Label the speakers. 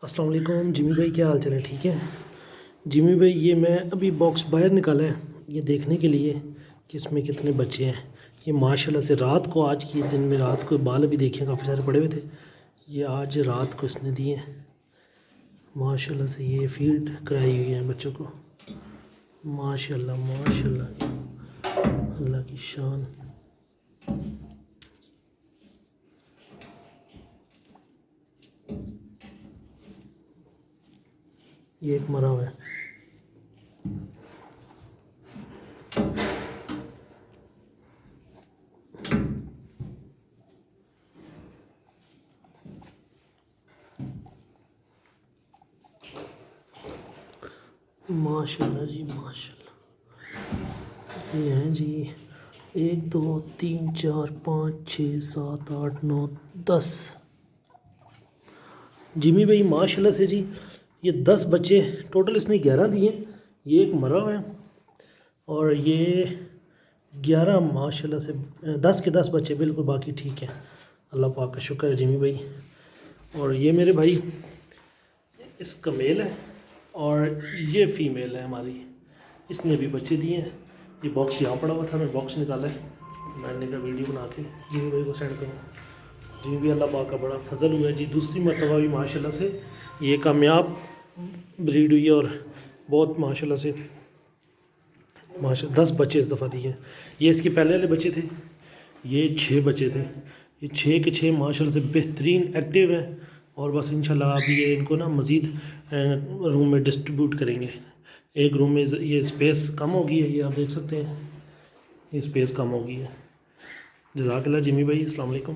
Speaker 1: अस्सलाम वालेकुम जिमी भाई, क्या हाल चाल है? ठीक है जिमी भाई, ये मैं अभी बॉक्स बाहर निकाला है ये देखने के लिए कि इसमें कितने बच्चे हैं। ये माशाल्लाह से रात को, आज की दिन में रात को बाल अभी देखे काफ़ी सारे पड़े हुए थे, ये आज रात को इसने दिए हैं। माशाल्लाह से ये फीड कराई हुई है बच्चों को। माशाल्लाह माशाल्लाह, अल्लाह की शान। ये एक मरा हुआ है। माशाल्लाह जी माशाल्लाह। ये हैं जी 1 2 3 4 5 6 7 8 9 10 जिमी भाई माशाल्लाह से जी। ये 10 बच्चे टोटल इसने 11 दिए। ये एक मरा हुआ है और ये 11 माशाल्लाह से 10 के 10 बच्चे बिल्कुल बाकी ठीक है। अल्लाह पाक का शुक्र है जिमी भाई। और ये मेरे भाई, इसका मेल है और ये फ़ीमेल है हमारी, इसने अभी बच्चे दिए हैं। ये बॉक्स यहाँ पड़ा हुआ था, मैं बॉक्स निकाला है, मैंने कहा वीडियो बना के जिमी भाई को सेंड करूँ। जिमी भी अल्लाह पाक का बड़ा फजल हुआ है जी, दूसरी मरतबा भी माशाल्लाह से ये कामयाब ब्रीड हुई है और बहुत माशाल्लाह से 10 बच्चे इस दफ़ा दिए हैं। ये इसके पहले वाले बच्चे थे, ये 6 बच्चे थे। ये 6 के 6 माशाल्लाह से बेहतरीन एक्टिव है और बस इंशाल्लाह अभी ये इनको ना मज़ीद रूम में डिस्ट्रीब्यूट करेंगे। एक रूम में ये स्पेस कम हो गई है, ये आप देख सकते हैं, ये स्पेस कम हो गई है। जज़ाकल्लाह जिमी भाई, अस्सलाम वालेकुम।